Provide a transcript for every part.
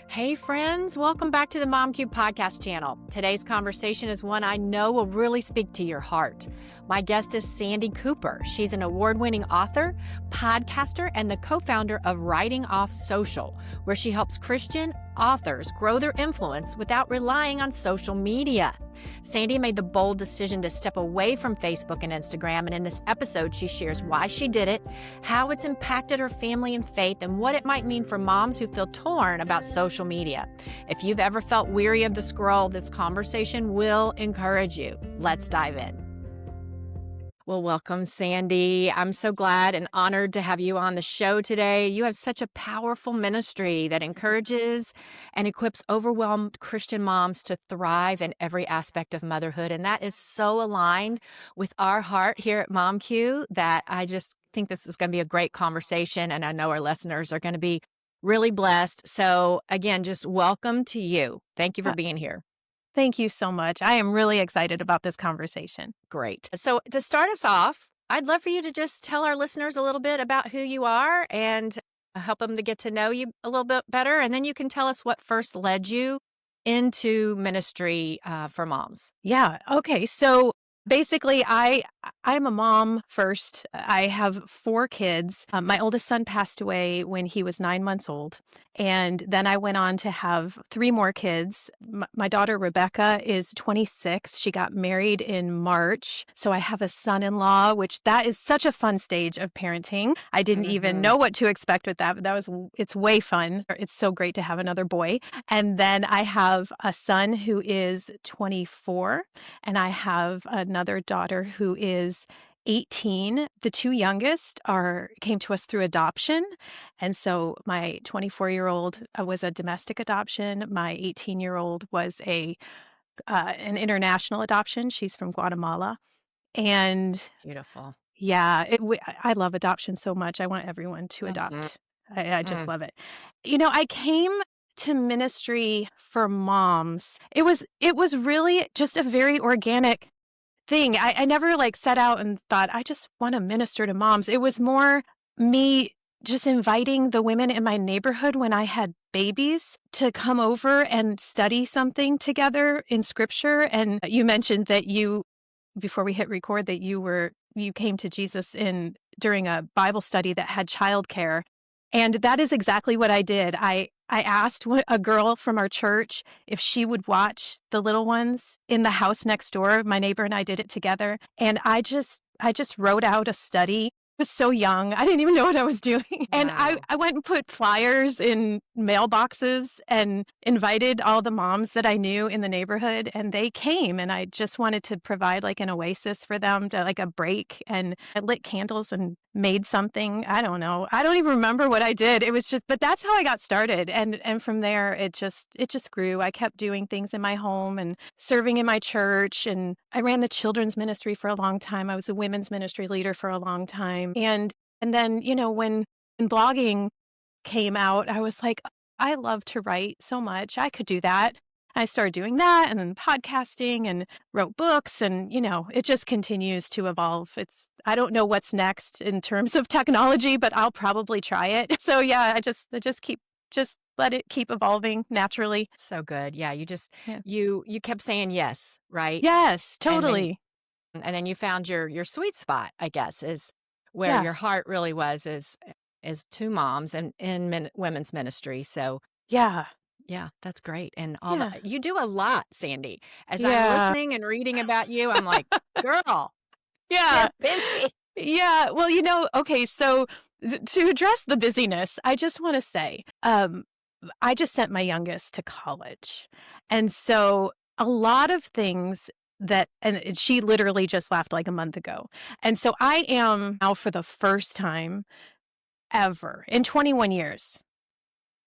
Hey, friends, welcome back to the Mom Cube podcast channel. Today's conversation is one I know will really speak to your heart. My guest is Sandy Cooper. She's an award winning author, podcaster, and the co founder of Writing Off Social, where she helps Christian authors grow their influence without relying on social media. Sandy made the bold decision to step away from Facebook and Instagram, and in this episode, she shares why she did it, how it's impacted her family and faith, and what it might mean for moms who feel torn about social media. If you've ever felt weary of the scroll, this conversation will encourage you. Let's dive in. Well, welcome, Sandy. I'm so glad and honored to have you on the show today. You have such a powerful ministry that encourages and equips overwhelmed Christian moms to thrive in every aspect of motherhood. And that is so aligned with our heart here at MomQ that I just think this is going to be a great conversation. And I know our listeners are going to be really blessed. So again, just welcome to you. Thank you for being here. Thank you so much. I am really excited about this conversation. Great. So to start us off, I'd love for you to just tell our listeners a little bit about who you are and help them to get to know you a little bit better. And then you can tell us what first led you into ministry for moms. Yeah. Okay. So basically, I'm a mom first. I have 4 kids. My oldest son passed away when he was 9 months old. And then I went on to have 3 more kids. My daughter, Rebecca, is 26. She got married in March. So I have a son-in-law, which that is such a fun stage of parenting. I didn't even know what to expect with that, but it's way fun. It's so great to have another boy. And then I have a son who is 24, and I have another daughter who is 18. The 2 youngest came to us through adoption. And so my 24-year-old was a domestic adoption. My 18-year-old was an international adoption. She's from Guatemala. And Beautiful. yeah, I love adoption so much. I want everyone to adopt. I just love it. I came to ministry for moms. It was really just a very organic thing. I never set out and thought, I just want to minister to moms. It was more me just inviting the women in my neighborhood when I had babies to come over and study something together in scripture. And you mentioned that before we hit record, that you came to Jesus during a Bible study that had childcare. And that is exactly what I did. I asked a girl from our church if she would watch the little ones in the house next door. My neighbor and I did it together. And I just wrote out a study. I was so young. I didn't even know what I was doing. And Wow. I went and put flyers in mailboxes and invited all the moms that I knew in the neighborhood. And they came, and I just wanted to provide an oasis for them, to a break. And I lit candles and made something. I don't know. I don't even remember what I did. It was but that's how I got started. And from there, it just grew. I kept doing things in my home and serving in my church. And I ran the children's ministry for a long time. I was a women's ministry leader for a long time. And then, when blogging came out, I was like, I love to write so much. I could do that. I started doing that, and then podcasting, and wrote books, and it just continues to evolve. I don't know what's next in terms of technology, but I'll probably try it. So yeah, I just let it keep evolving naturally. So good. Yeah. Yeah. You kept saying yes, right? Yes, And then totally. and then you found your sweet spot, I guess, is where Yeah. your heart really was is to moms and in women's ministry. So Yeah. yeah, that's great. And Yeah. you do a lot, Sandy. As I'm Yeah. listening and reading about you, I'm like, girl, Yeah. you're busy. Yeah. Well, okay, so to address the busyness, I just want to say, I just sent my youngest to college. And so a lot of things and she literally just left a month ago. And so I am now, for the first time ever in 21 years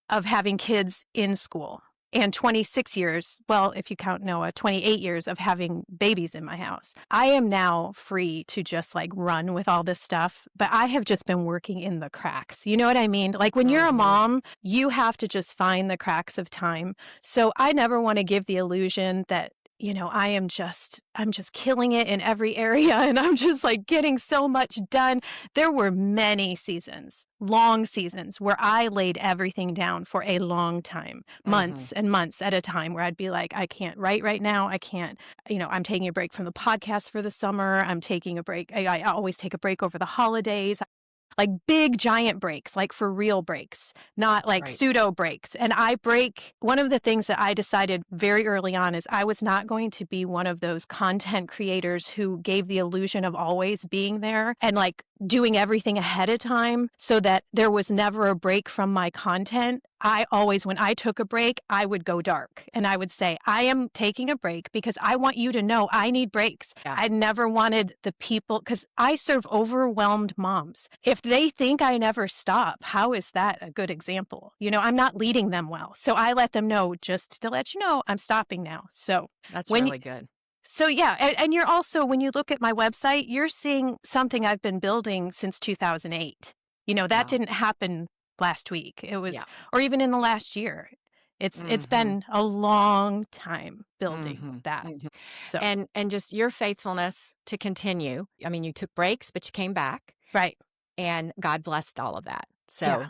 of having kids in school, and 26 years, well, if you count Noah, 28 years of having babies in my house. I am now free to just run with all this stuff, but I have just been working in the cracks. You know what I mean? When you're a mom, you have to just find the cracks of time. So I never want to give the illusion that I'm just killing it in every area and I'm just like getting so much done. There were many seasons, long seasons where I laid everything down for a long time, Mhm. months and months at a time where I'd be like, I can't write right now. I can't, I'm taking a break from the podcast for the summer. I'm taking a break. I always take a break over the holidays, like big giant breaks, like for real breaks, not That's like right. pseudo breaks. And one of the things that I decided very early on is I was not going to be one of those content creators who gave the illusion of always being there and like doing everything ahead of time so that there was never a break from my content. When I took a break, I would go dark and I would say, I am taking a break because I want you to know I need breaks. Yeah. I never wanted the people, because I serve overwhelmed moms. If they think I never stop, how is that a good example? I'm not leading them well. So I let them know, just to let you know, I'm stopping now. So That's when you, really good. so yeah, and you're also, when you look at my website, you're seeing something I've been building since 2008. That Wow. didn't happen last week. It was, Yeah. or even in the last year. It's Mhm. been a long time building Mhm. that. Mhm. So, And just your faithfulness to continue. I mean, you took breaks, but you came back right. and God blessed all of that. Yeah.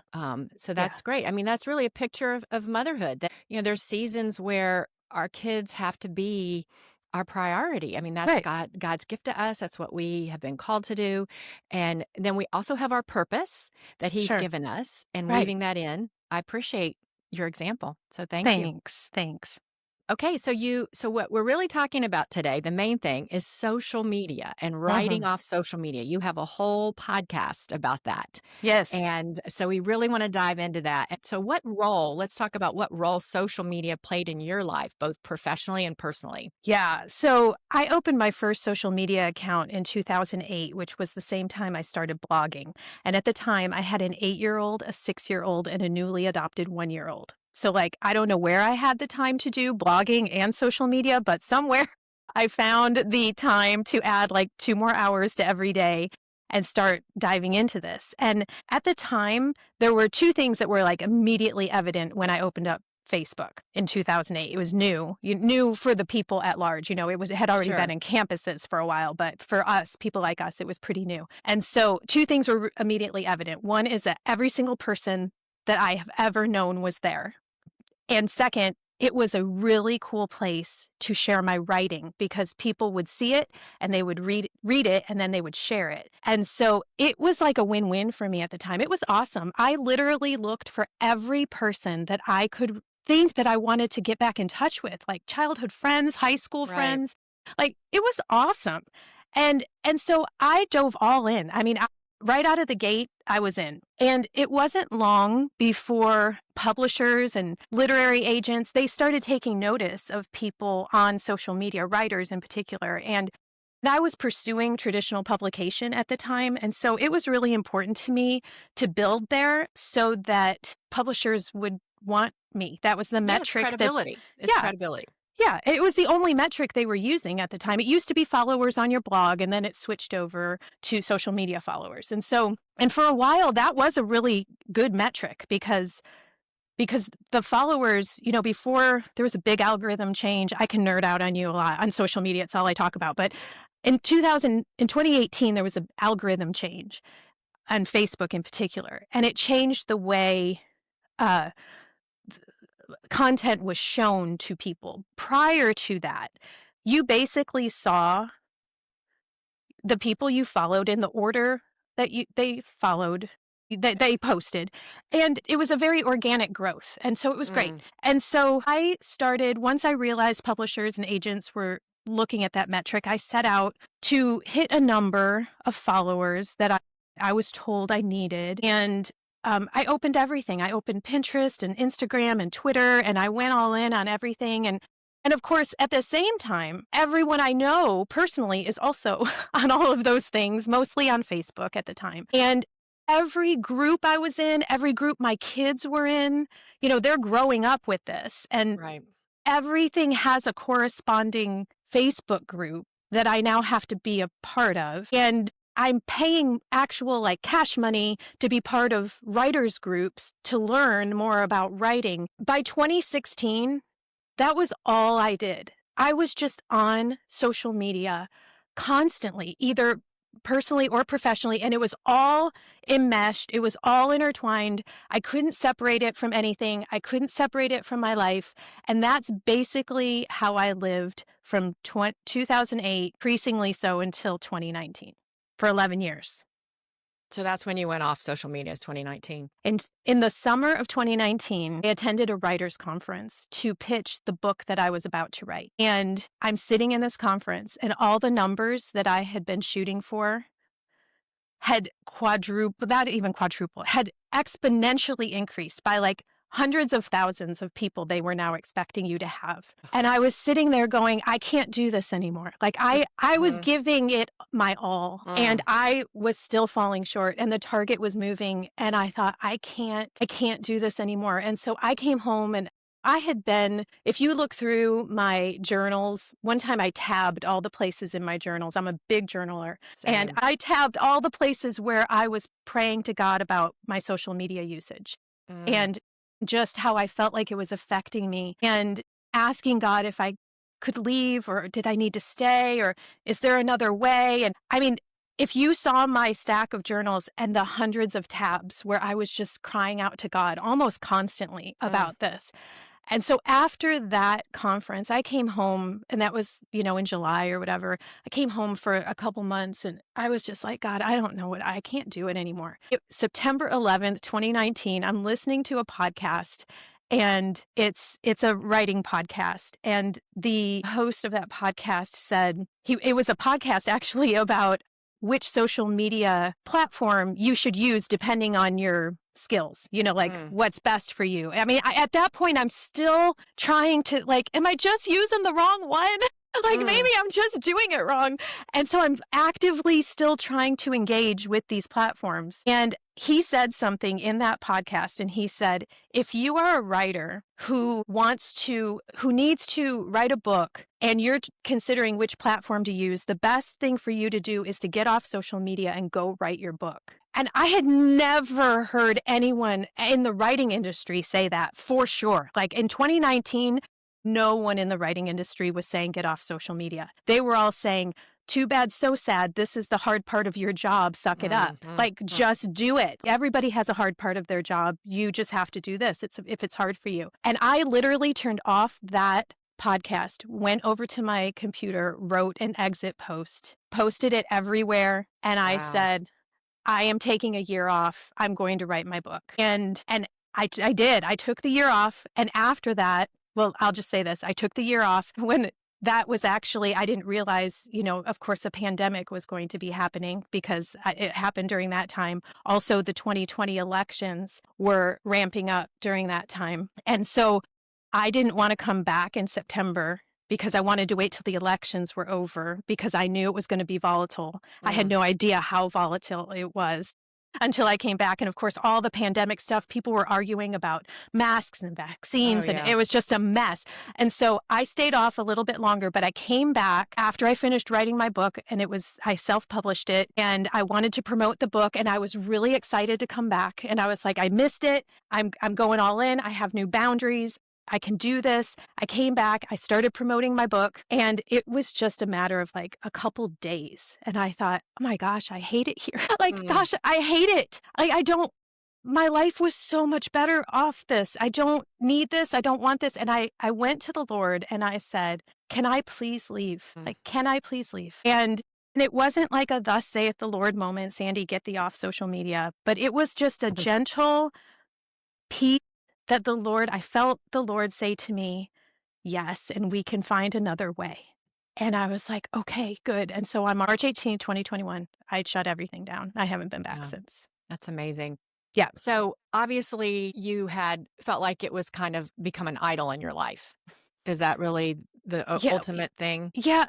So Yeah. that's great. I mean, that's really a picture of motherhood. That there's seasons where our kids have to be our priority. I mean, that's Right. God's gift to us. That's what we have been called to do. And then we also have our purpose that He's Sure. given us and Right. weaving that in. I appreciate your example. So thank you. Thanks. Thanks. Okay, so what we're really talking about today, the main thing is social media and writing Mhm. off social media. You have a whole podcast about that. Yes. And so we really want to dive into that. And so let's talk about what role social media played in your life, both professionally and personally. Yeah. So I opened my first social media account in 2008, which was the same time I started blogging. And at the time, I had an 8-year-old, a 6-year-old, and a newly adopted 1-year-old. So, like, I don't know where I had the time to do blogging and social media, but somewhere I found the time to add like 2 more hours to every day and start diving into this. And at the time, there were two things that were like immediately evident when I opened up Facebook in 2008. It was new for the people at large. It had already been Sure. in campuses for a while, but for us, people like us, it was pretty new. And so two things were immediately evident. One is that every single person that I have ever known was there. And second, it was a really cool place to share my writing because people would see it and they would read it and then they would share it. And so it was like a win-win for me at the time. It was awesome. I literally looked for every person that I could think that I wanted to get back in touch with, like childhood friends, high school Right. friends. Like it was awesome. And so I dove all in. I mean, right out of the gate, I was in. And it wasn't long before publishers and literary agents, they started taking notice of people on social media, writers in particular. And I was pursuing traditional publication at the time. And so it was really important to me to build there so that publishers would want me. That was the Yeah, it's metric that, credibility. It's yeah, credibility. yeah, it was the only metric they were using at the time. It used to be followers on your blog, and then it switched over to social media followers. And for a while, that was a really good metric because the followers, before there was a big algorithm change. I can nerd out on you a lot on social media. It's all I talk about. But in 2018, there was an algorithm change on Facebook in particular, and it changed the way uh, content was shown to people. Prior to that, you basically saw the people you followed in the order that they followed, that they posted, and it was a very organic growth, and so it was great. Mm, And so I started, once I realized publishers and agents were looking at that metric, I set out to hit a number of followers that I was told I needed. And I opened everything. I opened Pinterest and Instagram and Twitter, and I went all in on everything. And of course, at the same time, everyone I know personally is also on all of those things, mostly on Facebook at the time. And every group I was in, every group my kids were in, they're growing up with this. And right. everything has a corresponding Facebook group that I now have to be a part of. And I'm paying actual like cash money to be part of writers groups to learn more about writing. By 2016, that was all I did. I was just on social media constantly, either personally or professionally, and it was all enmeshed. It was all intertwined. I couldn't separate it from anything. I couldn't separate it from my life. And that's basically how I lived from 2008, increasingly so until 2019, for 11 years. So that's when you went off social media, is 2019. And in the summer of 2019, I attended a writers' conference to pitch the book that I was about to write. And I'm sitting in this conference, and all the numbers that I had been shooting for had not even quadrupled, had exponentially increased by like hundreds of thousands of people they were now expecting you to have. And I was sitting there going, I can't do this anymore. Like I was giving it my all and I was still falling short and the target was moving. And I thought, I can't do this anymore. And so I came home and I had been, if you look through my journals, one time I tabbed all the places in my journals. I'm a big journaler. Same. And I tabbed all the places where I was praying to God about my social media usage and just how I felt like it was affecting me and asking God if I could leave or did I need to stay or is there another way? And I mean, if you saw my stack of journals and the hundreds of tabs where I was just crying out to God almost constantly about this. And so after that conference, I came home and that was, in July or whatever. I came home for a couple months and I was just like, God, I don't know I can't do it anymore. September 11th, 2019, I'm listening to a podcast and it's a writing podcast. And the host of that podcast said, it was a podcast actually about which social media platform you should use depending on your skills, what's best for you. I mean, at that point, I'm still trying to am I just using the wrong one? Maybe I'm just doing it wrong. And so I'm actively still trying to engage with these platforms. And he said something in that podcast. And he said, if you are a writer who needs to write a book and you're considering which platform to use, the best thing for you to do is to get off social media and go write your book. And I had never heard anyone in the writing industry say that for sure. Like in 2019, no one in the writing industry was saying get off social media. They were all saying, too bad, so sad. This is the hard part of your job. Suck it up. Just do it. Everybody has a hard part of their job. You just have to do this if it's hard for you. And I literally turned off that podcast, went over to my computer, wrote an exit post, posted it everywhere. And I said, I am taking a year off. I'm going to write my book. And I did. I took the year off. And after that, well, I'll just say this. I took the year off when that was actually, I didn't realize, of course, a pandemic was going to be happening because it happened during that time. Also, the 2020 elections were ramping up during that time. And so I didn't want to come back in September because I wanted to wait till the elections were over because I knew it was going to be volatile. I had no idea how volatile it was until I came back. And of course, all the pandemic stuff, people were arguing about masks and vaccines, and it was just a mess. And so I stayed off a little bit longer, but I came back after I finished writing my book, and I self-published it, and I wanted to promote the book, and I was really excited to come back. And I was like, I missed it. I'm going all in. I have new boundaries. I can do this. I came back, I started promoting my book, and it was just a matter of like a couple days. And I thought, oh my gosh, I hate it here. Gosh, I hate it. My life was so much better off this. I don't need this. I don't want this. And I went to the Lord and I said, can I please leave? Can I please leave? And it wasn't like a thus saith the Lord moment, Sandy, get thee off social media, but it was just a gentle peace that I felt the Lord say to me, yes, and we can find another way. And I was like, okay, good. And so on March 18th, 2021, I shut everything down. I haven't been back since. That's amazing. Yeah. So obviously you had felt like it was kind of become an idol in your life. Is that really the ultimate thing? Yeah.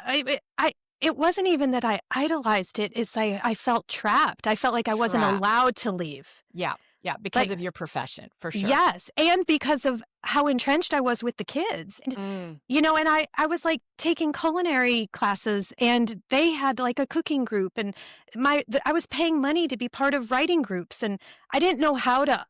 It wasn't even that I idolized it. It's I felt trapped. I felt like I wasn't allowed to leave. Yeah. Yeah, because of your profession, for sure. Yes, and because of how entrenched I was with the kids. And, and I was like taking culinary classes and they had like a cooking group and I was paying money to be part of writing groups and I didn't know how to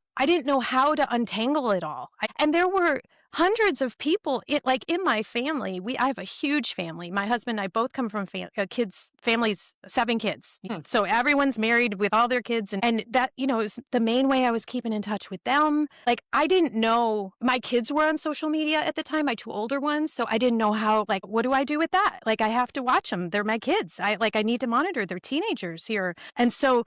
untangle it all. And there were hundreds of people, like in my family, I have a huge family. My husband and I both come from families, 7 kids. Hmm. So everyone's married with all their kids. And that, it was the main way I was keeping in touch with them. Like, I didn't know my kids were on social media at the time, my 2 older ones. So I didn't know how, like, what do I do with that? Like, I have to watch them. They're my kids. I need to monitor. They're teenagers here. And so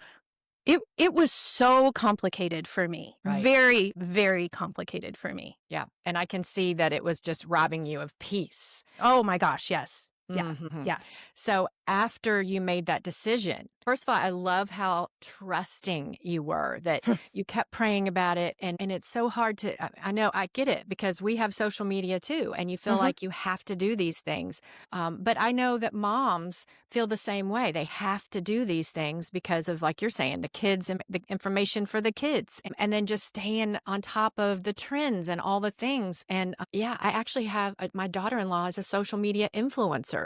it was so complicated for me. Right. Very, very complicated for me. Yeah. And I can see that it was just robbing you of peace. Oh my gosh, yes. Yeah. Mhm. Yeah. So after you made that decision, first of all, I love how trusting you were, that you kept praying about it. And it's so hard to, I know, I get it, because we have social media too, and you feel like you have to do these things. But I know that moms feel the same way. They have to do these things because of, like you're saying, the kids and the information for the kids, and then just staying on top of the trends and all the things. And yeah, I actually have my daughter-in-law is a social media influencer.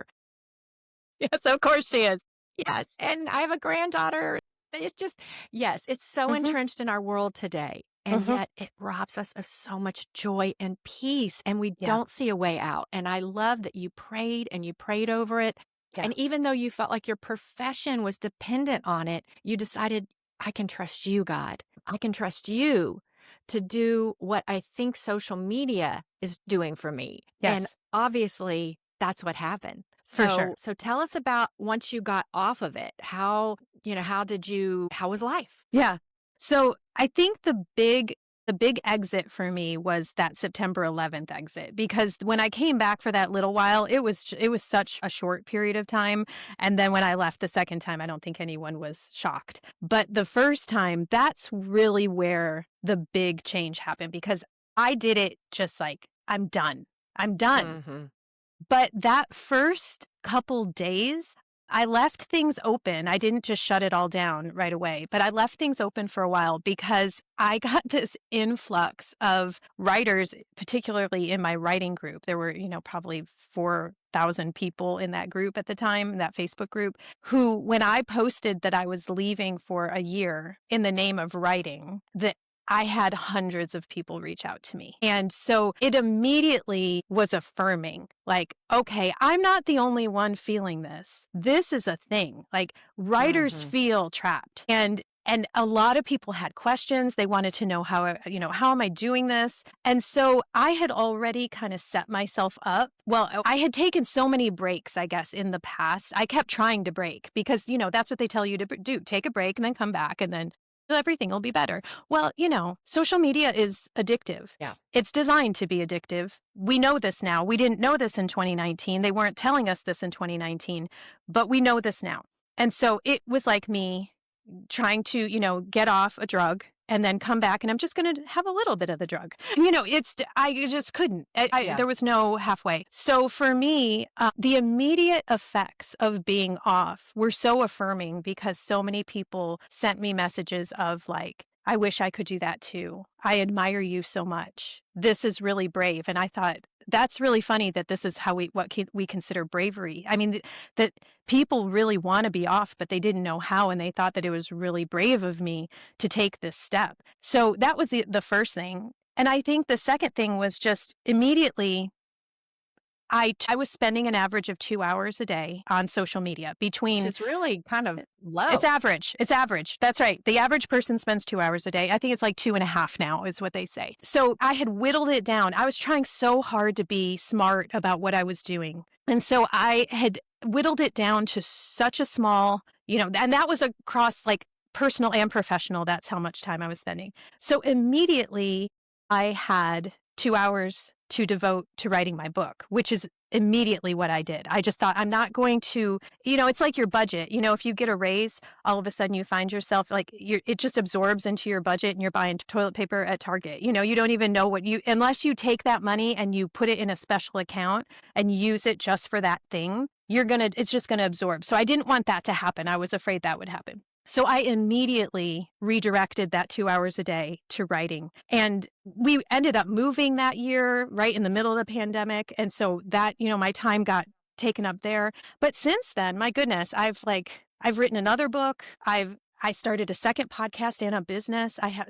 Yes, of course she is. Yes, and I have a granddaughter. It's just, yes, it's so Mhm. entrenched in our world today, and yet it robs us of so much joy and peace, and we Yeah. don't see a way out. And I love that you prayed and you prayed over it. Yeah. And even though you felt like your profession was dependent on it, you decided, I can trust you, God. I can trust you to do what I think social media is doing for me. And Yes. obviously, that's what happened. For sure. So tell us about once you got off of it, how was life? Yeah. So I think the big exit for me was that September 11th exit, because when I came back for that little while, it was such a short period of time. And then when I left the second time, I don't think anyone was shocked. But the first time, that's really where the big change happened, because I did it just like, I'm done. I'm done. Mhm. But that first couple days, I left things open. I didn't just shut it all down right away, but I left things open for a while because I got this influx of writers, particularly in my writing group. There were, probably 4,000 people in that group at the time, in that Facebook group, who, when I posted that I was leaving for a year in the name of writing, that I had hundreds of people reach out to me. And so it immediately was affirming, like, okay, I'm not the only one feeling this. This is a thing. Like, writers Mhm. feel trapped. And a lot of people had questions. They wanted to know how am I doing this? And so I had already kind of set myself up. Well, I had taken so many breaks, I guess, in the past. I kept trying to break because, that's what they tell you to do. Take a break and then come back, and then everything will be better. Well, social media is addictive. Yeah. It's designed to be addictive. We know this now. We didn't know this in 2019. They weren't telling us this in 2019, but we know this now. And so it was like me trying to, get off a drug and then come back, and I'm just going to have a little bit of the drug. I just couldn't. Yeah. There was no halfway. So for me, the immediate effects of being off were so affirming, because so many people sent me messages of like, I wish I could do that too. I admire you so much. This is really brave. And I thought, that's really funny that this is how we consider bravery. I mean, that people really want to be off, but they didn't know how. And they thought that it was really brave of me to take this step. So that was the first thing. And I think the second thing was just immediately, I was spending an average of 2 hours a day on social media Which is really kind of low. It's average. It's average. That's right. The average person spends 2 hours a day. I think it's like 2.5 now is what they say. So I had whittled it down. I was trying so hard to be smart about what I was doing. And so I had whittled it down to such a small, and that was across like personal and professional. That's how much time I was spending. So immediately I had 2 hours to devote to writing my book, which is immediately what I did. I just thought, I'm not going to, it's like your budget. If you get a raise, all of a sudden you find yourself like it just absorbs into your budget, and you're buying toilet paper at Target. You don't even know unless you take that money and you put it in a special account and use it just for that thing, it's just going to absorb. So I didn't want that to happen. I was afraid that would happen. So I immediately redirected that 2 hours a day to writing. And we ended up moving that year right in the middle of the pandemic. And so that, my time got taken up there. But since then, my goodness, I've written another book. I started a second podcast and a business. I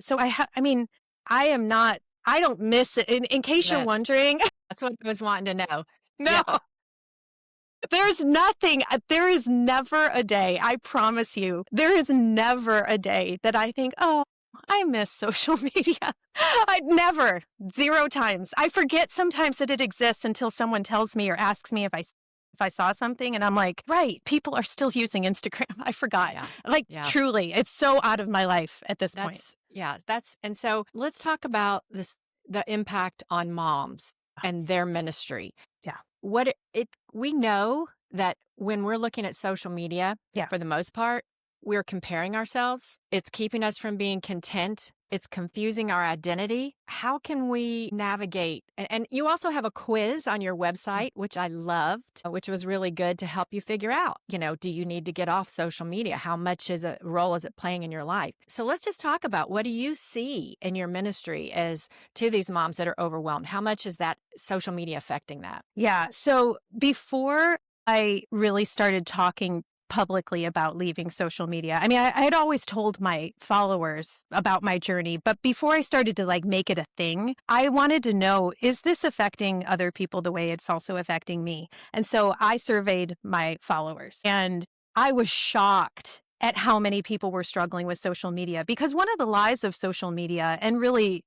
am not I don't miss it. In case you're That's wondering, that's what I was wanting to know. no, Yeah. there's nothing. There is never a day, I promise you, there is never a day that I think, oh, I miss social media. I never, 0 times. I forget sometimes that it exists until someone tells me or asks me if I saw something and I'm like, right, people are still using Instagram. I forgot. Yeah. Like Yeah. truly, it's so out of my life at this point. And so let's talk about the impact on moms and their ministry. Yeah. We know that when we're looking at social media, Yeah. for the most part, we're comparing ourselves. It's keeping us from being content. It's confusing our identity. How can we navigate? And you also have a quiz on your website, which I loved, which was really good to help you figure out, do you need to get off social media? How much role is it playing in your life? So let's just talk about, what do you see in your ministry as to these moms that are overwhelmed? How much is that social media affecting that? Yeah. So before I really started talking publicly about leaving social media, I mean, I had always told my followers about my journey, but before I started to make it a thing, I wanted to know, is this affecting other people the way it's also affecting me? And so I surveyed my followers and I was shocked at how many people were struggling with social media, because one of the lies of social media, and really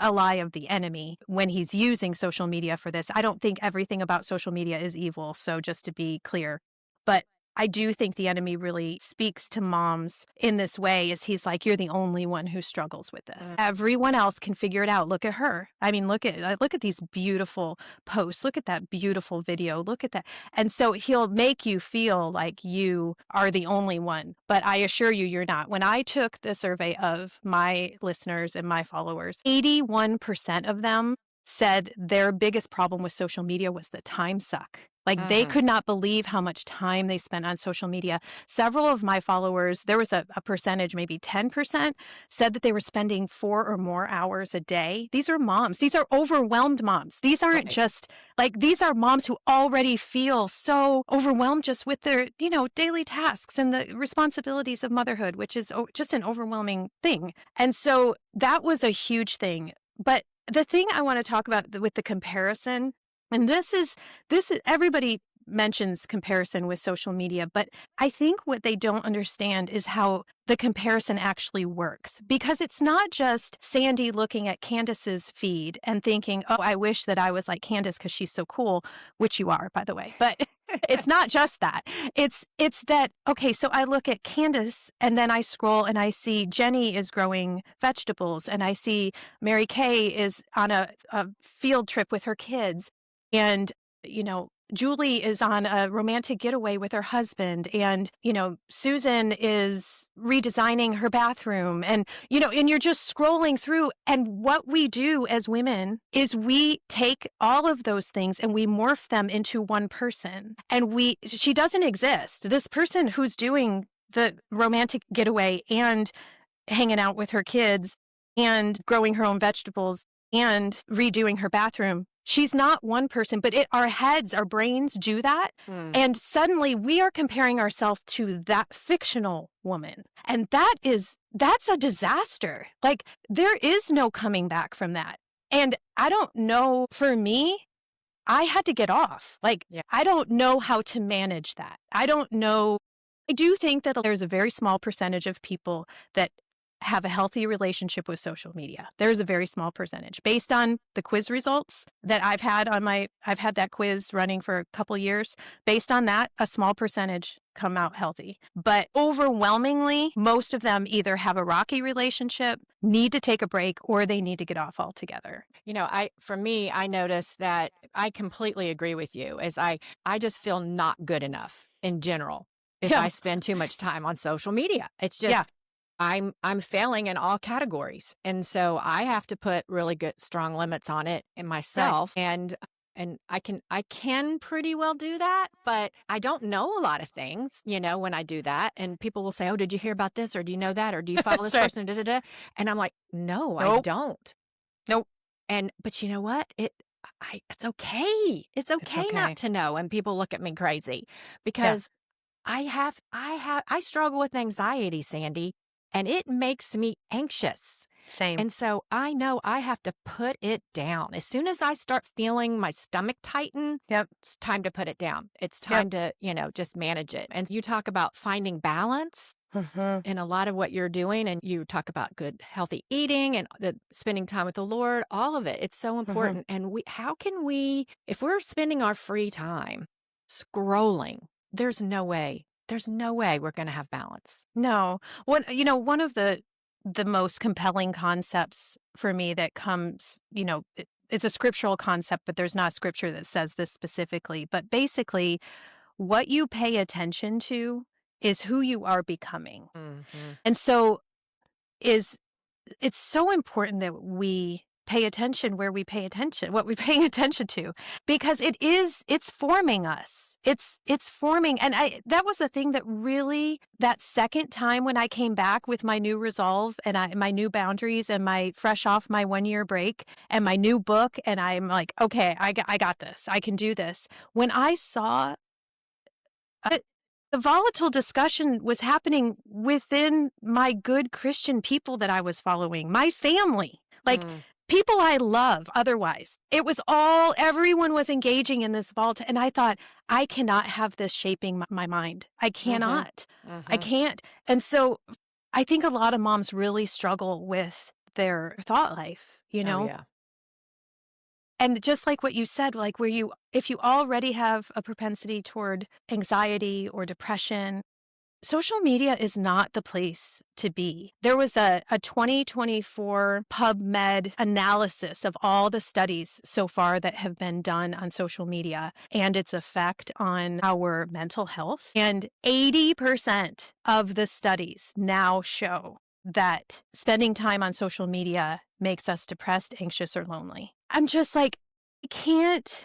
a lie of the enemy when he's using social media for this. I don't think everything about social media is evil. So just to be clear, but I do think the enemy really speaks to moms in this way, is he's like, you're the only one who struggles with this. Everyone else can figure it out. Look at her. I mean, look at these beautiful posts. Look at that beautiful video. Look at that. And so he'll make you feel like you are the only one. But I assure you, you're not. When I took the survey of my listeners and my followers, 81% of them said their biggest problem with social media was the time suck. Like they could not believe how much time they spent on social media. Several of my followers, there was a percentage, maybe 10%, said that they were spending 4 or more hours a day. These are moms. These are overwhelmed moms. These aren't just these are moms who already feel so overwhelmed just with their, daily tasks and the responsibilities of motherhood, which is just an overwhelming thing. And so that was a huge thing. But the thing I want to talk about with the comparison, and this is everybody mentions comparison with social media, but I think what they don't understand is how the comparison actually works. Because it's not just Sandy looking at Candace's feed and thinking, oh, I wish that I was like Candace because she's so cool, which you are, by the way. But it's not just that. It's that, okay, so I look at Candace and then I scroll and I see Jenny is growing vegetables and I see Mary Kay is on a field trip with her kids. And, Julie is on a romantic getaway with her husband. And, Susan is redesigning her bathroom. And, and you're just scrolling through. And what we do as women is we take all of those things and we morph them into one person. And she doesn't exist. This person who's doing the romantic getaway and hanging out with her kids and growing her own vegetables and redoing her bathroom, she's not one person, but our brains do that. And suddenly we are comparing ourselves to that fictional woman. And that's a disaster. Like there is no coming back from that. And I don't know, for me, I had to get off. I don't know how to manage that. I don't know. I do think that there's a very small percentage of people that have a healthy relationship with social media. There's a very small percentage based on the quiz results that I've had I've had that quiz running for a couple years. Based on that, a small percentage come out healthy. But overwhelmingly, most of them either have a rocky relationship, need to take a break, or they need to get off altogether. For me, I notice that I completely agree with you, as I just feel not good enough in general if I spend too much time on social media. It's just, I'm failing in all categories. And so I have to put really good, strong limits on it in myself. Right. And I can pretty well do that, but I don't know a lot of things, when I do that. And people will say, oh, did you hear about this? Or do you know that? Or do you follow this person? Da, da, da. And I'm like, no, I don't. Nope. But you know what? It's okay. It's okay not to know. And people look at me crazy because I struggle with anxiety, Sandy, and it makes me anxious. Same. And so I know I have to put it down. As soon as I start feeling my stomach tighten, Yep. it's time to put it down. It's Yep. time to, just manage it. And you talk about finding balance Mhm. in a lot of what you're doing, and you talk about good, healthy eating and spending time with the Lord, all of it. It's so Mhm. important. And how can we, if we're spending our free time scrolling, there's no way we're going to have balance. No. One of the most compelling concepts for me that comes, it's a scriptural concept, but there's not scripture that says this specifically. But basically, what you pay attention to is who you are becoming. Hmm. And so is it's so important that we pay attention where we pay attention, what we're paying attention to, because it's forming us. It's forming. And that was the thing that really, that second time when I came back with my new resolve and my new boundaries and my fresh off my 1 year break and my new book. And I'm like, okay, I got this. I can do this. When I saw uh, the volatile discussion was happening within my good Christian people that I was following, my family, like Mm. people I love otherwise. Everyone was engaging in this volatile. And I thought, I cannot have this shaping my mind. I Hmm. cannot. I Hmm. can't. And so I think a lot of moms really struggle with their thought life, Oh, yeah. and just like what you said, like if you already have a propensity toward anxiety or depression, social media is not the place to be. There was a 2024 PubMed analysis of all the studies so far that have been done on social media and its effect on our mental health. And 80% of the studies now show that spending time on social media makes us depressed, anxious, or lonely. I'm just like, I can't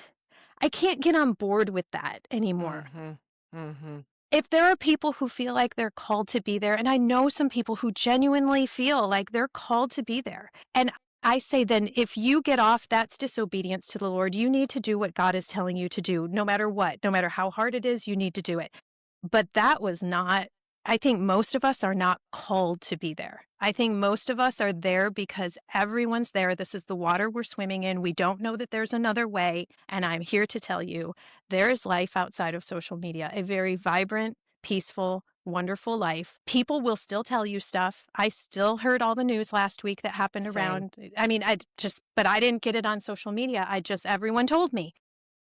I can't get on board with that anymore. Hmm. Hmm. If there are people who feel like they're called to be there, and I know some people who genuinely feel like they're called to be there. And I say, then if you get off, that's disobedience to the Lord. You need to do what God is telling you to do, no matter what, no matter how hard it is, you need to do it. But that was not, I think most of us are not called to be there. I think most of us are there because everyone's there. This is the water we're swimming in. We don't know that there's another way. And I'm here to tell you there is life outside of social media, a very vibrant, peaceful, wonderful life. People will still tell you stuff. I still heard all the news last week that happened Same. around. I mean, but I didn't get it on social media. Everyone told me.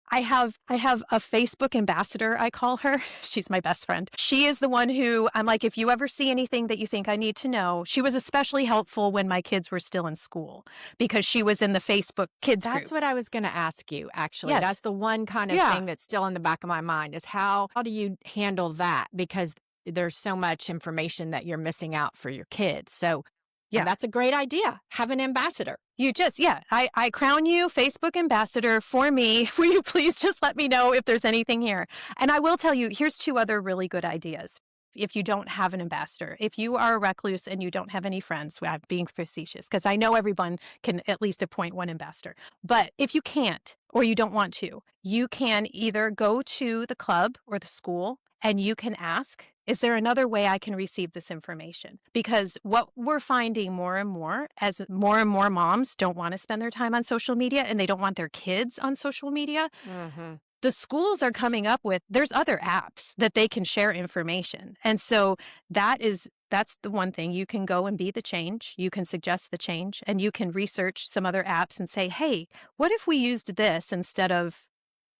I have a Facebook ambassador, I call her. She's my best friend. She is the one who I'm like, if you ever see anything that you think I need to know, she was especially helpful when my kids were still in school because she was in the Facebook kids That's group. what I was going to ask you, actually. Yes. That's the one kind of Yeah. thing that's still in the back of my mind is how do you handle that? Because there's so much information that you're missing out for your kids. So Yeah. that's a great idea. Have an ambassador. I crown you Facebook ambassador for me. Will you please just let me know if there's anything here? And I will tell you, here's two other really good ideas. If you don't have an ambassador, if you are a recluse and you don't have any friends, well, I'm being facetious because I know everyone can at least appoint one ambassador. But if you can't or you don't want to, you can either go to the club or the school and you can ask, is there another way I can receive this information? Because what we're finding more and more as more and more moms don't want to spend their time on social media and they don't want their kids on social media, Hmm. the schools are coming up with, there's other apps that they can share information. And so that's the one thing. You can go and be the change. You can suggest the change and you can research some other apps and say, hey, what if we used this instead of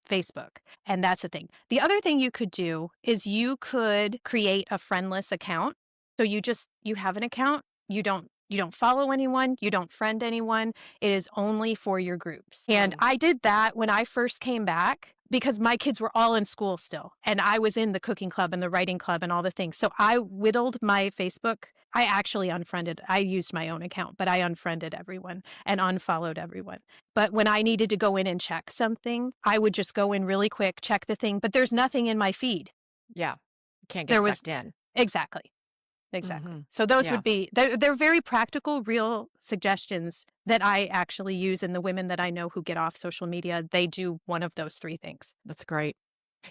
Facebook? And that's the thing. The other thing you could do is you could create a friendless account. So you have an account, you don't follow anyone, you don't friend anyone. It is only for your groups. And Mm. I did that when I first came back because my kids were all in school still and I was in the cooking club and the writing club and all the things. So I whittled my Facebook. I actually unfriended. I used my own account, but I unfriended everyone and unfollowed everyone. But when I needed to go in and check something, I would just go in really quick, check the thing, but there's nothing in my feed. Yeah. Can't get There was sucked in. exactly. Hmm. Exactly. So those Yeah. would be they're very practical, real suggestions that I actually use, and the women that I know who get off social media, they do one of those three things. That's great.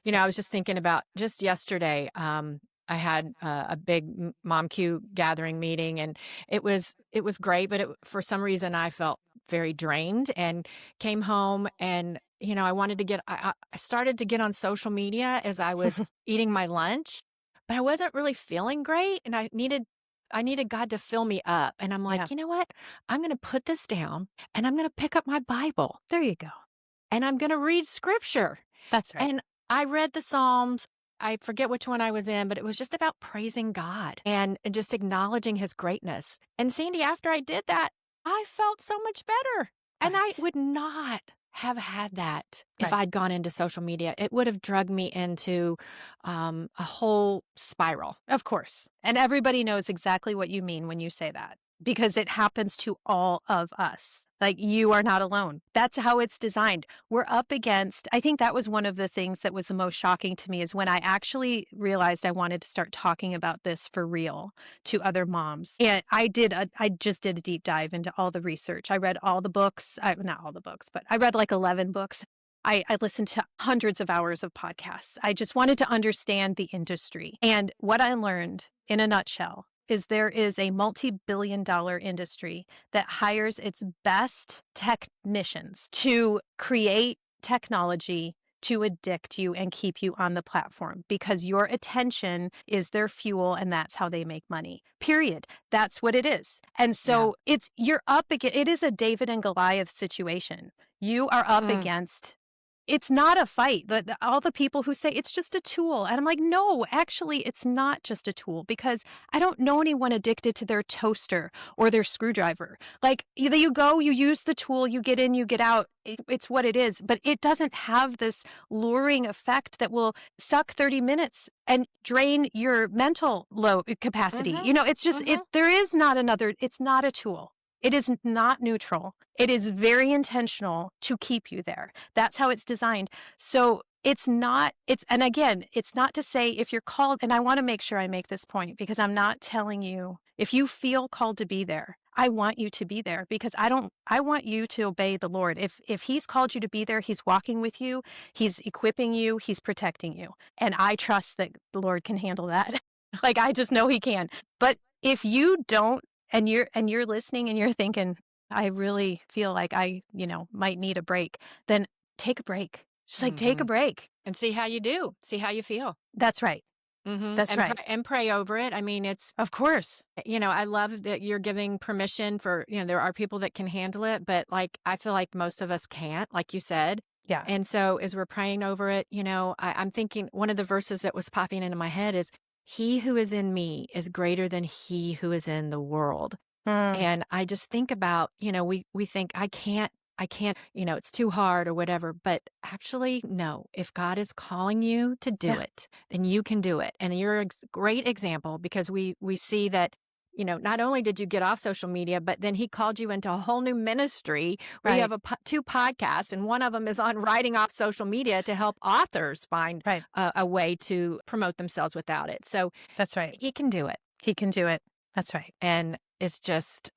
I was just thinking about just yesterday. I had a big Mom Q gathering meeting, and it was great, but for some reason I felt very drained and came home and I wanted to I started to get on social media as I was eating my lunch, but I wasn't really feeling great, and I needed God to fill me up, and I'm Yeah, like, you know what? I'm going to put this down, and I'm going to pick up my Bible, there you go. and I'm going to read Scripture. That's right. And I read the Psalms. I forget which one I was in, but it was just about praising God and just acknowledging his greatness. And Sandy, after I did that, I felt so much better. And I Right. would not have had that if Right. I'd gone into social media. It would have drugged me into a whole spiral. Of course. And everybody knows exactly what you mean when you say that because it happens to all of us. Like you are not alone. That's how it's designed. We're up against, I think that was one of the things that was the most shocking to me is when I actually realized I wanted to start talking about this for real to other moms. And I just did a deep dive into all the research. I read all the books, not all the books, but I read like 11 books. I listened to hundreds of hours of podcasts. I just wanted to understand the industry. And what I learned in a nutshell is there is a multi-billion-dollar industry that hires its best technicians to create technology to addict you and keep you on the platform because your attention is their fuel and that's how they make money. Period. That's what it is. And Yeah. so you're up against it is a David and Goliath situation. You are up Mm. against it's not a fight. All the people who say it's just a tool. And I'm like, no, actually, it's not just a tool because I don't know anyone addicted to their toaster or their screwdriver. Like you go, you use the tool, you get in, you get out. It's what it is. But it doesn't have this luring effect that will suck 30 minutes and drain your mental low capacity. Mhm. It's just, Mhm. there is not another, it's not a tool. It is not neutral. It is very intentional to keep you there. That's how it's designed. So and again, it's not to say if you're called, and I want to make sure I make this point because I'm not telling you if you feel called to be there, I want you to be there because I want you to obey the Lord. If he's called you to be there, he's walking with you, he's equipping you, he's protecting you. And I trust that the Lord can handle that. Like I just know he can. But if you don't, and you're listening and you're thinking, I really feel like I, might need a break, then take a break. Just like take a Mhm. break. And see how you do. See how you feel. That's right. Mhm. That's right. And pray over it. I mean, Of course. I love that you're giving permission for, there are people that can handle it, but like I feel like most of us can't, like you said. Yeah. And so as we're praying over it, I'm thinking one of the verses that was popping into my head is, he who is in me is greater than he who is in the world. Mm, And I just think about, we think I can't, it's too hard or whatever. But actually, no, if God is calling you to do yeah. it, then you can do it. And you're a great example because we see that, not only did you get off social media, but then he called you into a whole new ministry where you Right. have two podcasts, and one of them is on writing off social media to help authors find Right. a way to promote themselves without it. So That's right. he can do it. He can do it. That's right. And it's just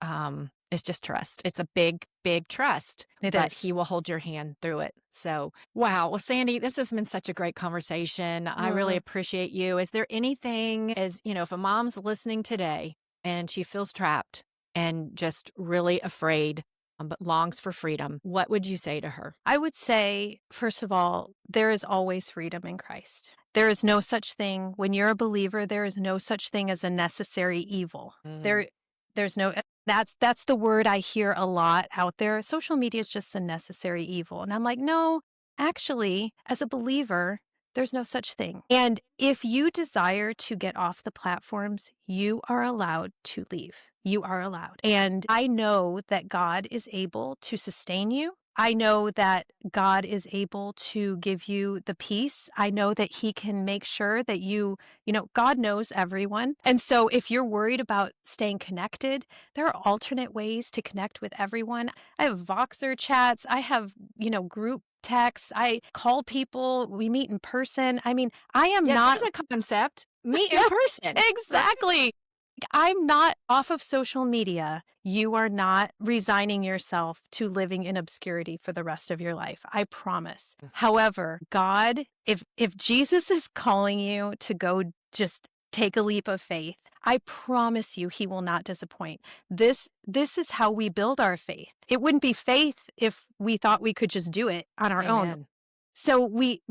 trust. It's a big, big trust, It but is. he will hold your hand through it. So, wow. Well, Sandy, this has been such a great conversation. I really Mm, appreciate you. Is there anything, if a mom's listening today and she feels trapped and just really afraid, but longs for freedom, what would you say to her? I would say, first of all, there is always freedom in Christ. There is no such thing when you're a believer, there is no such thing as a necessary evil. Mm. There's no that's the word I hear a lot out there. Social media is just the necessary evil. And I'm like, no, actually, as a believer, there's no such thing. And if you desire to get off the platforms, you are allowed to leave. You are allowed. And I know that God is able to sustain you. I know that God is able to give you the peace. I know that He can make sure that God knows everyone. And so if you're worried about staying connected, there are alternate ways to connect with everyone. I have Voxer chats. I have, group texts. I call people. We meet in person. I mean, I am Yeah, not. there's a concept. Meet in Yes, person, right? exactly. I'm not off of social media. You are not resigning yourself to living in obscurity for the rest of your life. I promise. However, God, if Jesus is calling you to go just take a leap of faith. I promise you he will not disappoint. This is how we build our faith. It wouldn't be faith if we thought we could just do it on our own. Amen. So we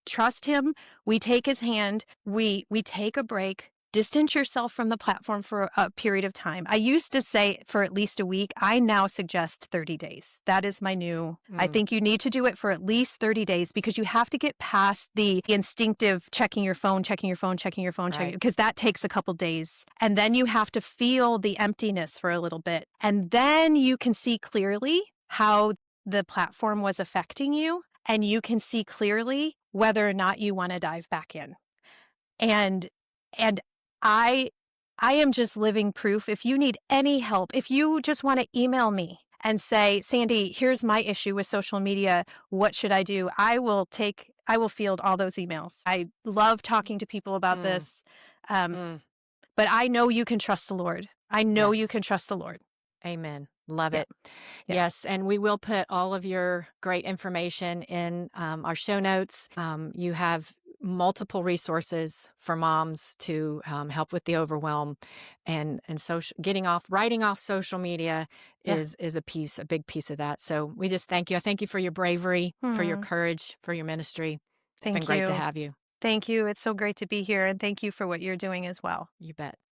trust him, we take his hand, we take a break. Distance yourself from the platform for a period of time. I used to say for at least a week. I now suggest 30 days. That is my new. I think you need to do it for at least 30 days because you have to get past the instinctive checking your phone, Right. because that takes a couple days. And then you have to feel the emptiness for a little bit. And then you can see clearly how the platform was affecting you. And you can see clearly whether or not you want to dive back in. And I am just living proof. If you need any help, if you just want to email me and say, Sandy, here's my issue with social media. What should I do? I will field all those emails. I love talking to people about this. Mm. But I know you can trust the Lord. I know you Yes. can trust the Lord. Amen. Love Yeah. it. Yeah. Yes. And we will put all of your great information in our show notes. You have multiple resources for moms to help with the overwhelm, and writing off social media Yeah. is a big piece of that. So we just thank you. I thank you for your bravery, for your Hmm. courage, for your ministry. It's been Thank great to you. have you. Thank you. It's so great to be here. And thank you for what you're doing as well. You bet.